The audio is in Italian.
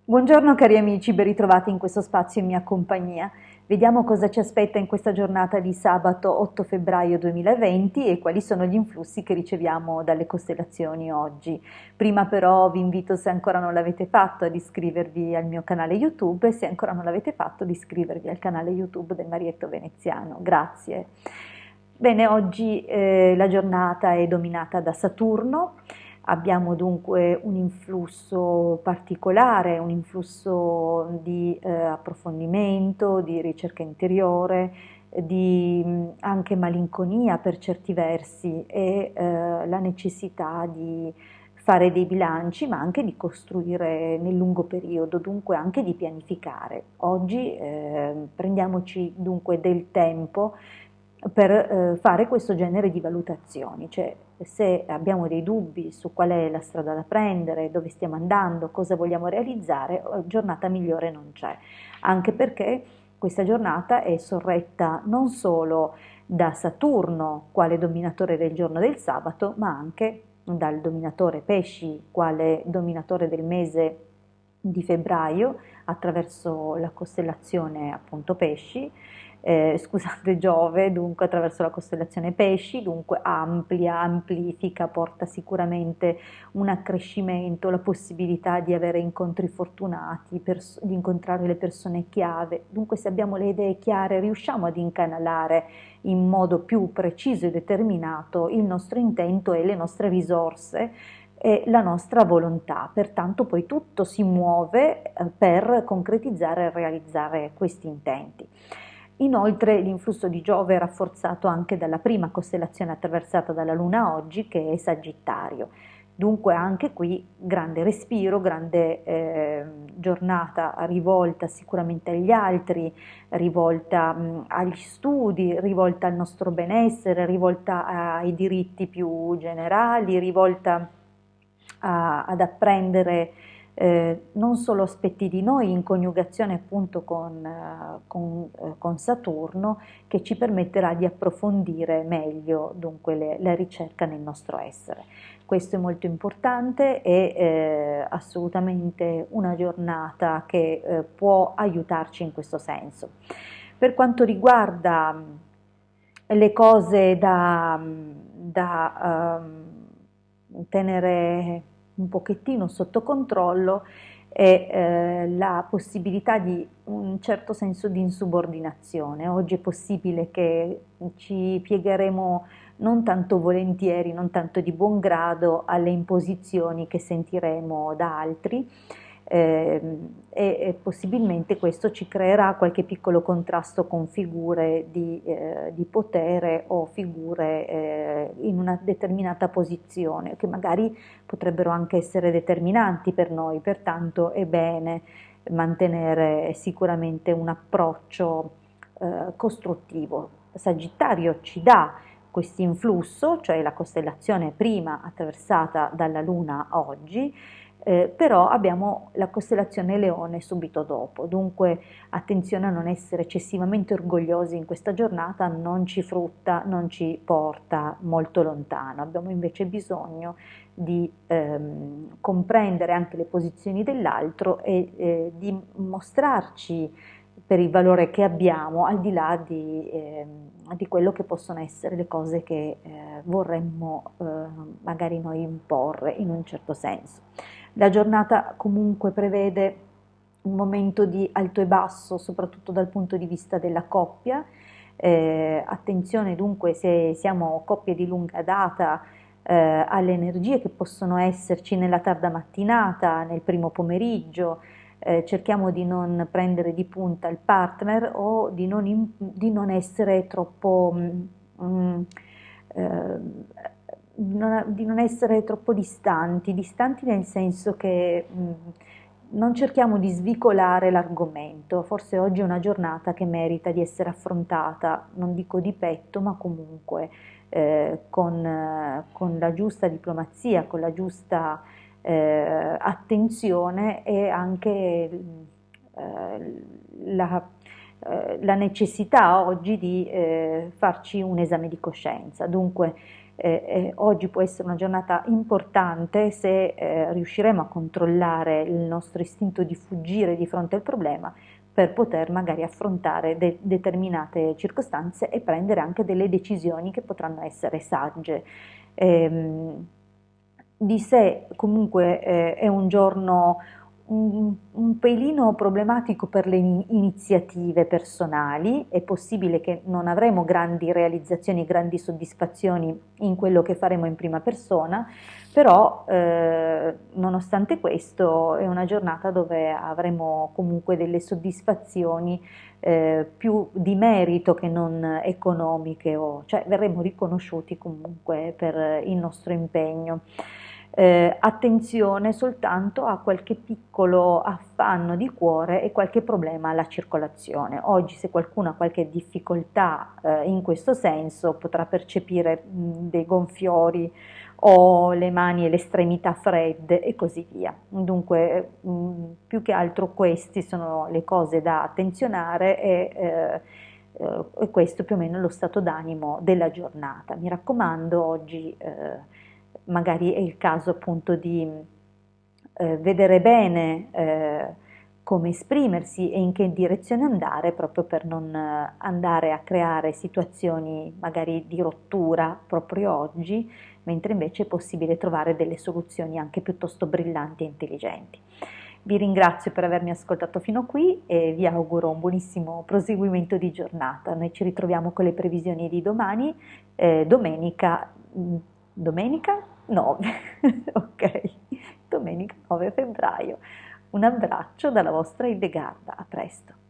Buongiorno cari amici, ben ritrovati in questo spazio in mia compagnia. Vediamo cosa ci aspetta in questa giornata di sabato 8 febbraio 2020 e quali sono gli influssi che riceviamo dalle costellazioni oggi. Prima però vi invito, se ancora non l'avete fatto, ad iscrivervi al mio canale YouTube e se ancora non l'avete fatto, ad iscrivervi al canale YouTube del Marietto Veneziano. Grazie. Bene, oggi la giornata è dominata da Saturno. Abbiamo dunque un influsso particolare, un influsso di approfondimento, di ricerca interiore, di anche malinconia per certi versi e la necessità di fare dei bilanci, ma anche di costruire nel lungo periodo, dunque anche di pianificare. Oggi prendiamoci dunque del tempo per fare questo genere di valutazioni, cioè se abbiamo dei dubbi su qual è la strada da prendere, dove stiamo andando, cosa vogliamo realizzare, giornata migliore non c'è, anche perché questa giornata è sorretta non solo da Saturno, quale dominatore del giorno del sabato, ma anche dal dominatore Pesci, quale dominatore del mese di febbraio, attraverso la costellazione appunto Pesci, scusate Giove, dunque attraverso la costellazione Pesci, dunque amplia, amplifica, porta sicuramente un accrescimento, la possibilità di avere incontri fortunati, di incontrare le persone chiave. Dunque se abbiamo le idee chiare riusciamo ad incanalare in modo più preciso e determinato il nostro intento e le nostre risorse e la nostra volontà, pertanto poi tutto si muove per concretizzare e realizzare questi intenti. Inoltre l'influsso di Giove è rafforzato anche dalla prima costellazione attraversata dalla Luna oggi, che è Sagittario. Dunque anche qui grande respiro, grande giornata rivolta sicuramente agli altri, rivolta agli studi, rivolta al nostro benessere, rivolta ai diritti più generali, rivolta ad apprendere non solo aspetti di noi in coniugazione appunto con Saturno, che ci permetterà di approfondire meglio dunque la ricerca nel nostro essere. Questo è molto importante e assolutamente una giornata che può aiutarci in questo senso. Per quanto riguarda le cose da tenere un pochettino sotto controllo è la possibilità di un certo senso di insubordinazione. Oggi è possibile che ci piegheremo non tanto volentieri, non tanto di buon grado alle imposizioni che sentiremo da altri, e possibilmente questo ci creerà qualche piccolo contrasto con figure di potere o figure in una determinata posizione che magari potrebbero anche essere determinanti per noi, pertanto è bene mantenere sicuramente un approccio costruttivo. Sagittario ci dà questo influsso, cioè la costellazione prima attraversata dalla Luna oggi, però abbiamo la costellazione Leone subito dopo, dunque attenzione a non essere eccessivamente orgogliosi in questa giornata, non ci frutta, non ci porta molto lontano, abbiamo invece bisogno di comprendere anche le posizioni dell'altro e di mostrarci per il valore che abbiamo al di là di quello che possono essere le cose che vorremmo magari noi imporre in un certo senso. La giornata comunque prevede un momento di alto e basso, soprattutto dal punto di vista della coppia. Attenzione dunque se siamo coppie di lunga data alle energie che possono esserci nella tarda mattinata, nel primo pomeriggio. Cerchiamo di non prendere di punta il partner o di non essere troppo eh, di non essere troppo distanti nel senso che non cerchiamo di svicolare l'argomento, forse oggi è una giornata che merita di essere affrontata, non dico di petto, ma comunque con la giusta diplomazia, con la giusta attenzione e anche la necessità oggi di farci un esame di coscienza. Dunque, Oggi può essere una giornata importante se riusciremo a controllare il nostro istinto di fuggire di fronte al problema per poter magari affrontare determinate circostanze e prendere anche delle decisioni che potranno essere sagge. Ehm, di sé comunque è un giorno un pelino problematico per le iniziative personali, è possibile che non avremo grandi realizzazioni, grandi soddisfazioni in quello che faremo in prima persona, però nonostante questo è una giornata dove avremo comunque delle soddisfazioni più di merito che non economiche, cioè verremo riconosciuti comunque per il nostro impegno. Attenzione soltanto a qualche piccolo affanno di cuore e qualche problema alla circolazione. Oggi se qualcuno ha qualche difficoltà in questo senso potrà percepire dei gonfiori o le mani e le estremità fredde e così via. Dunque più che altro queste sono le cose da attenzionare e questo più o meno è lo stato d'animo della giornata. Mi raccomando, oggi magari è il caso appunto di vedere bene come esprimersi e in che direzione andare, proprio per non andare a creare situazioni magari di rottura proprio oggi, mentre invece è possibile trovare delle soluzioni anche piuttosto brillanti e intelligenti. Vi ringrazio per avermi ascoltato fino qui e vi auguro un buonissimo proseguimento di giornata. Noi ci ritroviamo con le previsioni di domani, domenica, domenica 9, ok, domenica 9 febbraio. Un abbraccio dalla vostra Hildegarda, a presto.